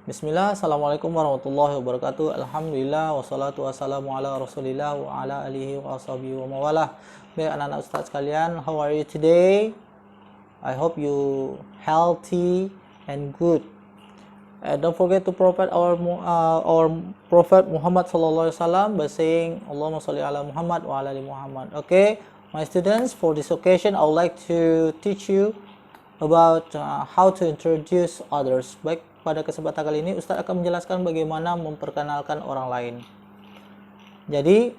Bismillah, Assalamualaikum warahmatullahi wabarakatuh. Alhamdulillah, wassalatu wassalamu ala rasulillah wa ala alihi wa ashabihi wa mawalah. Baik anak-anak ustaz sekalian, how are you today? I hope you healthy and good. Don't forget to prophet our Prophet Muhammad sallallahu alaihi wasallam by saying Allahumma sholli ala Muhammad wa ala ali Muhammad. Okay, my students, for this occasion I would like to teach you about how to introduce others. Baik, pada kesempatan kali ini Ustaz akan menjelaskan bagaimana memperkenalkan orang lain. Jadi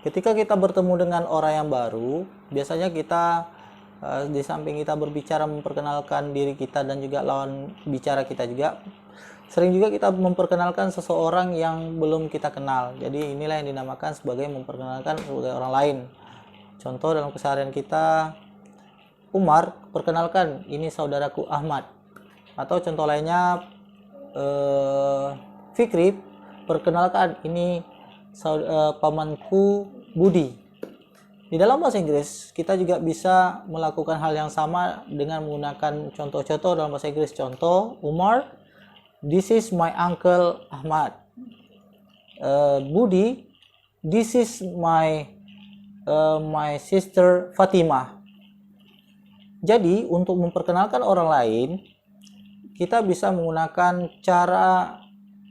ketika kita bertemu dengan orang yang baru, biasanya kita di samping kita berbicara memperkenalkan diri kita dan juga lawan bicara kita juga, sering juga kita memperkenalkan seseorang yang belum kita kenal. Jadi inilah yang dinamakan sebagai memperkenalkan sebagai orang lain. Contoh dalam keseharian kita, Umar, perkenalkan ini saudaraku Ahmad. Atau contoh lainnya, Fikri, perkenalkan ini pamanku Budi. Di dalam bahasa Inggris kita juga bisa melakukan hal yang sama dengan menggunakan contoh-contoh dalam bahasa Inggris. Contoh, Umar, this is my uncle Ahmad. Budi, this is my sister Fatimah. Jadi untuk memperkenalkan orang lain, kita bisa menggunakan cara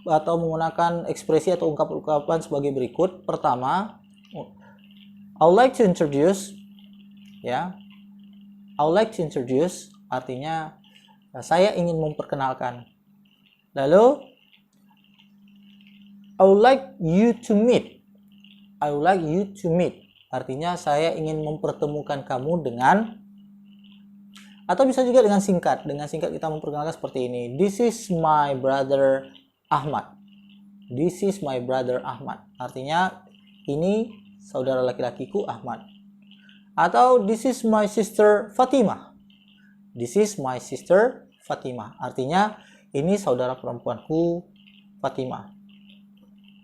atau menggunakan ekspresi atau ungkapan sebagai berikut. Pertama, I would like to introduce, ya. I would like to introduce artinya saya ingin memperkenalkan. Lalu, I would like you to meet. I would like you to meet artinya saya ingin mempertemukan kamu dengan, atau bisa juga dengan singkat. Dengan singkat kita memperkenalkan seperti ini. This is my brother Ahmad. This is my brother Ahmad. Artinya ini saudara laki-lakiku Ahmad. Atau this is my sister Fatimah. This is my sister Fatimah. Artinya ini saudara perempuanku Fatimah.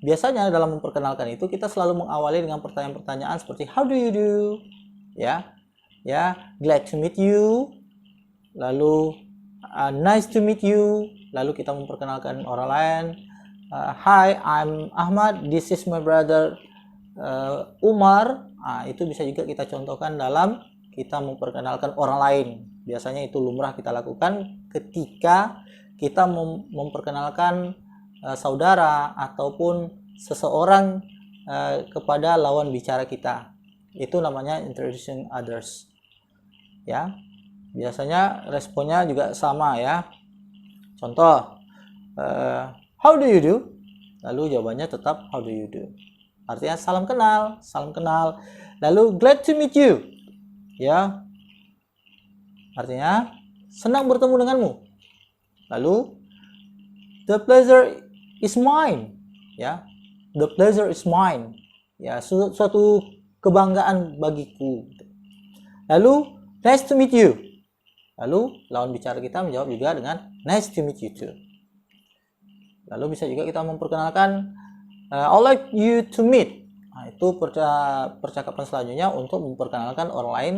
Biasanya dalam memperkenalkan itu kita selalu mengawali dengan pertanyaan-pertanyaan seperti how do you do? Ya, glad to meet you. Lalu nice to meet you. Lalu kita memperkenalkan orang lain. Hi, I'm Ahmad. This is my brother Umar. Itu bisa juga kita contohkan dalam kita memperkenalkan orang lain. Biasanya itu lumrah kita lakukan ketika kita memperkenalkan saudara ataupun seseorang kepada lawan bicara kita. Itu namanya introducing others. Ya. Biasanya responnya juga sama ya. Contoh, how do you do? Lalu jawabannya tetap how do you do. Artinya salam kenal, salam kenal. Lalu glad to meet you. Ya. Artinya senang bertemu denganmu. Lalu the pleasure is mine. Ya. The pleasure is mine. Ya, suatu kebanggaan bagiku. Lalu nice to meet you. Lalu lawan bicara kita menjawab juga dengan nice to meet you too. Lalu bisa juga kita memperkenalkan I would like you to meet. Itu percakapan selanjutnya untuk memperkenalkan orang lain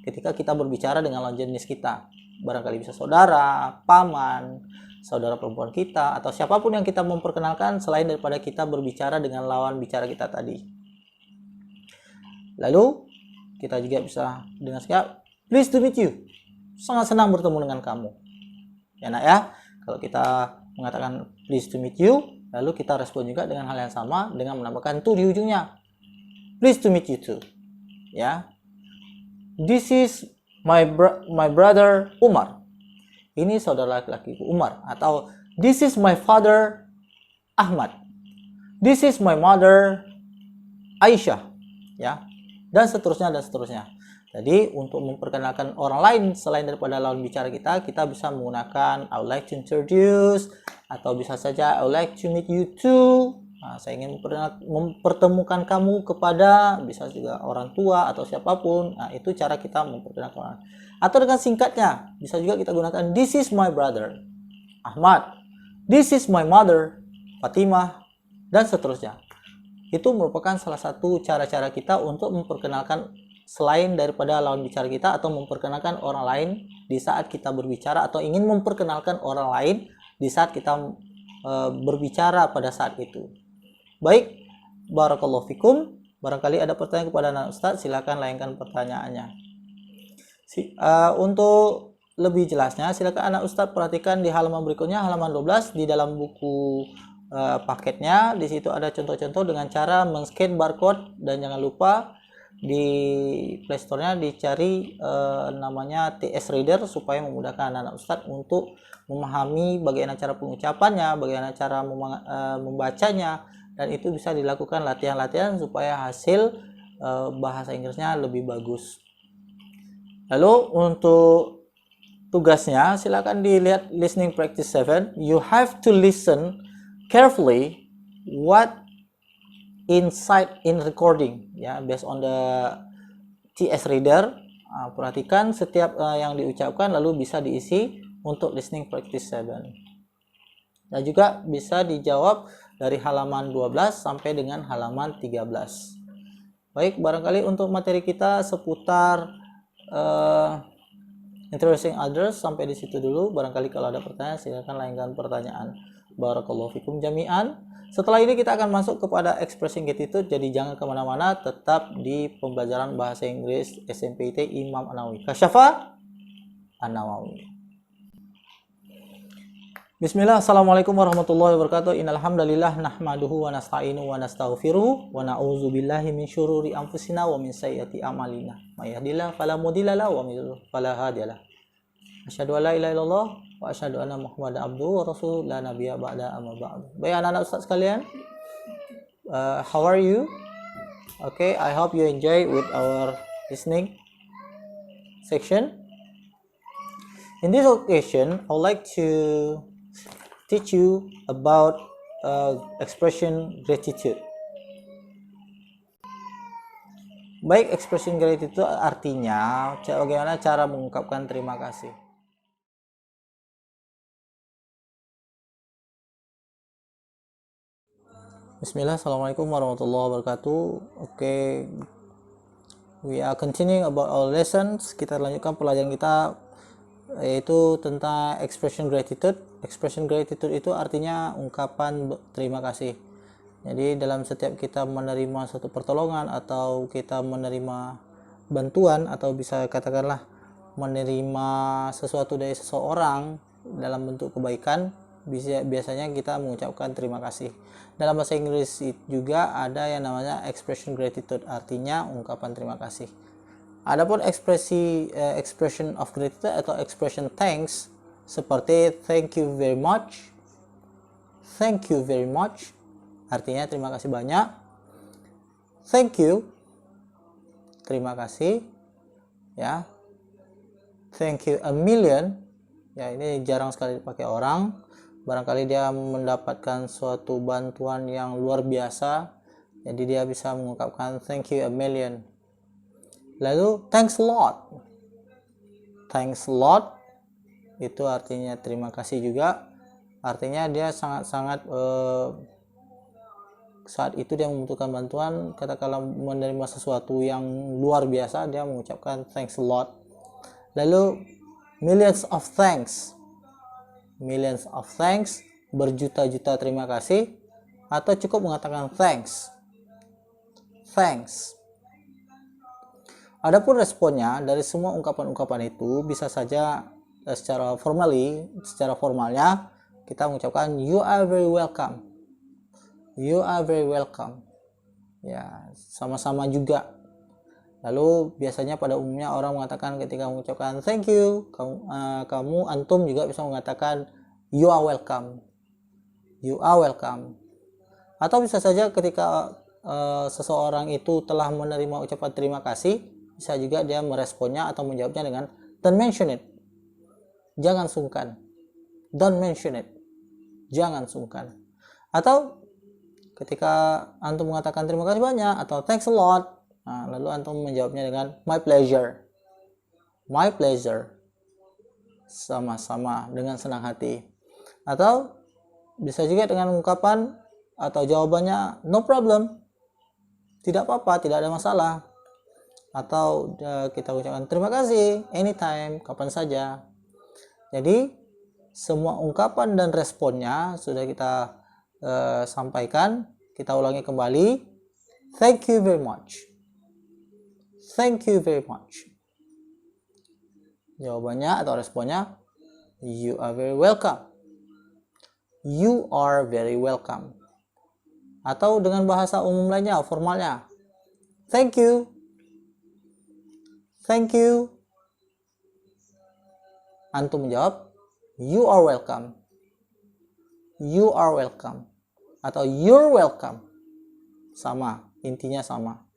ketika kita berbicara dengan lawan jenis kita. Barangkali bisa saudara, paman, saudara perempuan kita, atau siapapun yang kita memperkenalkan selain daripada kita berbicara dengan lawan bicara kita tadi. Lalu kita juga bisa dengan siap, pleased to meet you. Sangat senang bertemu dengan kamu. Ya nak ya, kalau kita mengatakan pleased to meet you, lalu kita respon juga dengan hal yang sama dengan menambahkan to di ujungnya. Pleased to meet you too. Ya. This is my brother Umar. Ini saudara laki-lakiku Umar. Atau this is my father Ahmad. This is my mother Aisyah. Ya. Dan seterusnya dan seterusnya. Jadi untuk memperkenalkan orang lain selain daripada lawan bicara kita bisa menggunakan I would like to introduce, atau bisa saja I would like to meet you too. Saya ingin mempertemukan kamu kepada, bisa juga orang tua atau siapapun. Itu cara kita memperkenalkan orang. Atau dengan singkatnya bisa juga kita gunakan this is my brother Ahmad, this is my mother Fatimah, dan seterusnya. Itu merupakan salah satu cara-cara kita untuk memperkenalkan selain daripada lawan bicara kita, atau memperkenalkan orang lain di saat kita berbicara, atau ingin memperkenalkan orang lain di saat kita berbicara pada saat itu. Baik, barakallahu fikum. Barangkali ada pertanyaan kepada anak Ustadz, silakan layangkan pertanyaannya. Untuk lebih jelasnya, silakan anak Ustadz perhatikan di halaman berikutnya, halaman 12 di dalam buku paketnya. Di situ ada contoh-contoh dengan cara men-scan barcode, dan jangan lupa di Playstore-nya dicari namanya TS Reader supaya memudahkan anak Ustadz untuk memahami bagaimana cara pengucapannya, bagaimana cara membacanya, dan itu bisa dilakukan latihan-latihan supaya hasil bahasa Inggrisnya lebih bagus. Lalu untuk tugasnya, silakan dilihat listening practice 7. You have to listen carefully what inside in recording, ya, based on the TS Reader. Perhatikan setiap yang diucapkan, lalu bisa diisi untuk listening practice 7. Dan juga bisa dijawab dari halaman 12 sampai dengan halaman 13. Baik, barangkali untuk materi kita seputar introducing others sampai di situ dulu. Barangkali kalau ada pertanyaan, silakan layangkan pertanyaan. Barakallahu fikum jami'an. Setelah ini kita akan masuk kepada expressing gratitude, jadi jangan kemana-mana, tetap di pembelajaran bahasa Inggris SMPT Imam An-Nawawi. Kasyafa An-Nawawi. Bismillah, assalamualaikum warahmatullahi wabarakatuh. Innal hamdalillah nahmaduhu wa nasta'inu wa nastaghfiruh wa na'udzu billahi min syururi anfusina wa min sayyiati a'malina. May yahdihillahu fala mudilla lahu wa may yudlil fala hadiya lahu. Asyhadu an la ilaha illallah wa asyhadu anna Muhammadan abduhu wa rasuluhu la nabiyya ba'da amma ba'du. Baik anak-anak Ustaz sekalian, how are you? Okay, I hope you enjoy with our listening section. In this occasion, I would like to teach you about expression gratitude. Baik, expression gratitude artinya bagaimana cara mengungkapkan terima kasih. Bismillah, assalamualaikum warahmatullahi wabarakatuh. Okay, we are continuing about our lessons. Kita lanjutkan pelajaran kita, yaitu tentang expression gratitude. Expression gratitude itu artinya ungkapan terima kasih. Jadi dalam setiap kita menerima suatu pertolongan, atau kita menerima bantuan, atau bisa katakanlah menerima sesuatu dari seseorang dalam bentuk kebaikan, biasanya kita mengucapkan terima kasih. Dalam bahasa Inggris juga ada yang namanya expression gratitude, artinya ungkapan terima kasih. Adapun expression of gratitude atau expression thanks seperti thank you very much, thank you very much, artinya terima kasih banyak. Thank you, terima kasih, ya. Thank you a million, ya, ini jarang sekali dipakai orang. Barangkali dia mendapatkan suatu bantuan yang luar biasa, jadi dia bisa mengungkapkan thank you a million. Lalu thanks a lot, thanks a lot itu artinya terima kasih juga. Artinya dia sangat-sangat saat itu dia membutuhkan bantuan, katakanlah menerima sesuatu yang luar biasa, dia mengucapkan thanks a lot. Lalu millions of thanks, millions of thanks, berjuta-juta terima kasih, atau cukup mengatakan thanks, thanks. Adapun responnya dari semua ungkapan-ungkapan itu, bisa saja secara formalnya kita mengucapkan you are very welcome, you are very welcome, ya, sama-sama juga. Lalu biasanya pada umumnya orang mengatakan ketika mengucapkan thank you, kamu antum juga bisa mengatakan you are welcome, you are welcome. Atau bisa saja ketika seseorang itu telah menerima ucapan terima kasih, bisa juga dia meresponnya atau menjawabnya dengan don't mention it, jangan sungkan, don't mention it, jangan sungkan. Atau ketika antum mengatakan terima kasih banyak atau thanks a lot, lalu antum menjawabnya dengan my pleasure, my pleasure, sama-sama, dengan senang hati. Atau bisa juga dengan ungkapan atau jawabannya no problem, tidak apa-apa, tidak ada masalah. atau kita ucapkan terima kasih anytime, kapan saja. Jadi semua ungkapan dan responnya sudah kita sampaikan. Kita ulangi kembali. Thank you very much. Thank you very much. Jawabannya atau responnya, you are very welcome. You are very welcome. Atau dengan bahasa umum lainnya, formalnya, thank you. Thank you. Antum menjawab, you are welcome. You are welcome. Atau you're welcome. Sama, intinya sama.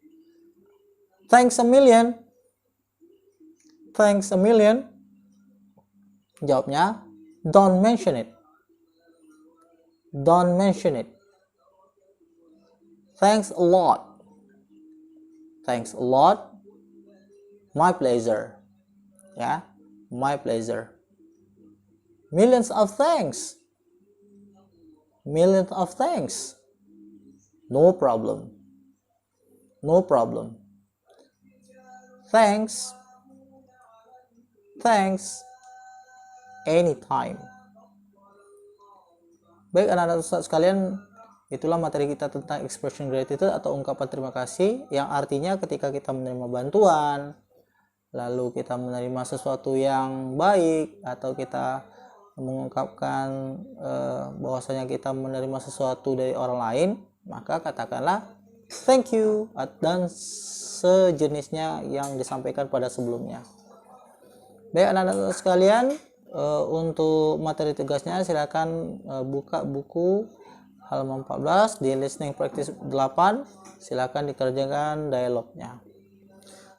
Thanks a million. Thanks a million. Jawabnya, don't mention it. Don't mention it. Thanks a lot. Thanks a lot. My pleasure. Ya, my pleasure. Millions of thanks. Millions of thanks. No problem. No problem. Thanks. Thanks. Anytime. Baik anak-anak Ustaz sekalian, itulah materi kita tentang expression gratitude atau ungkapan terima kasih, yang artinya ketika kita menerima bantuan, lalu kita menerima sesuatu yang baik, atau kita mengungkapkan bahwasanya kita menerima sesuatu dari orang lain, maka katakanlah thank you dan sejenisnya yang disampaikan pada sebelumnya. Baik anak-anak sekalian, untuk materi tugasnya silakan buka buku halaman 14 di listening practice 8, silakan dikerjakan dialognya.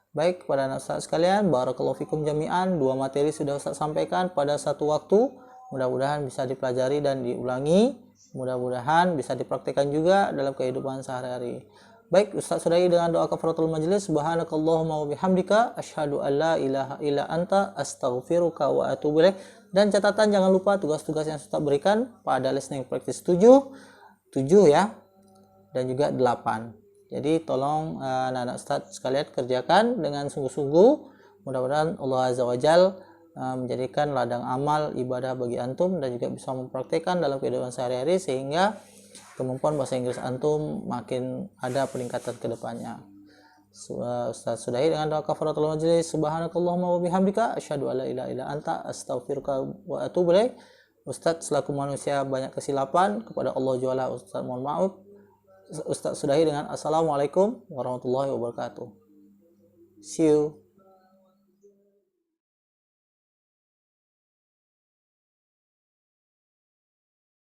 Baik kepada anak Ustaz sekalian, barakallahu fikum jami'an, 2 materi sudah Ustaz sampaikan pada satu waktu, mudah-mudahan bisa dipelajari dan diulangi, mudah-mudahan bisa dipraktikkan juga dalam kehidupan sehari-hari. Baik, Ustaz sudahi dengan doa kafaratul majelis. Subhanakallahumma wa bihamdika asyhadu an la ilaha illa anta astaghfiruka wa atubu ilaik. Dan catatan jangan lupa tugas-tugas yang Ustaz berikan pada listening practice 7 ya, dan juga 8. Jadi tolong anak-anak Ustaz sekalian kerjakan dengan sungguh-sungguh. Mudah-mudahan Allah Azza wa Jal menjadikan ladang amal ibadah bagi antum dan juga bisa mempraktikkan dalam kehidupan sehari-hari sehingga kemampuan bahasa Inggris antum makin ada peningkatan ke depannya. Ustaz sudahi dengan doa kafaratul majlis. Subhanakallahumma wa bihamdika asyhadu an la ilaha illa anta astaghfiruka wa atubu ilaik. Ustaz selaku manusia banyak kesilapan, kepada Allah Jalla Ustaz mohon maaf. Ustaz sudahi dengan assalamualaikum warahmatullahi wabarakatuh. See you.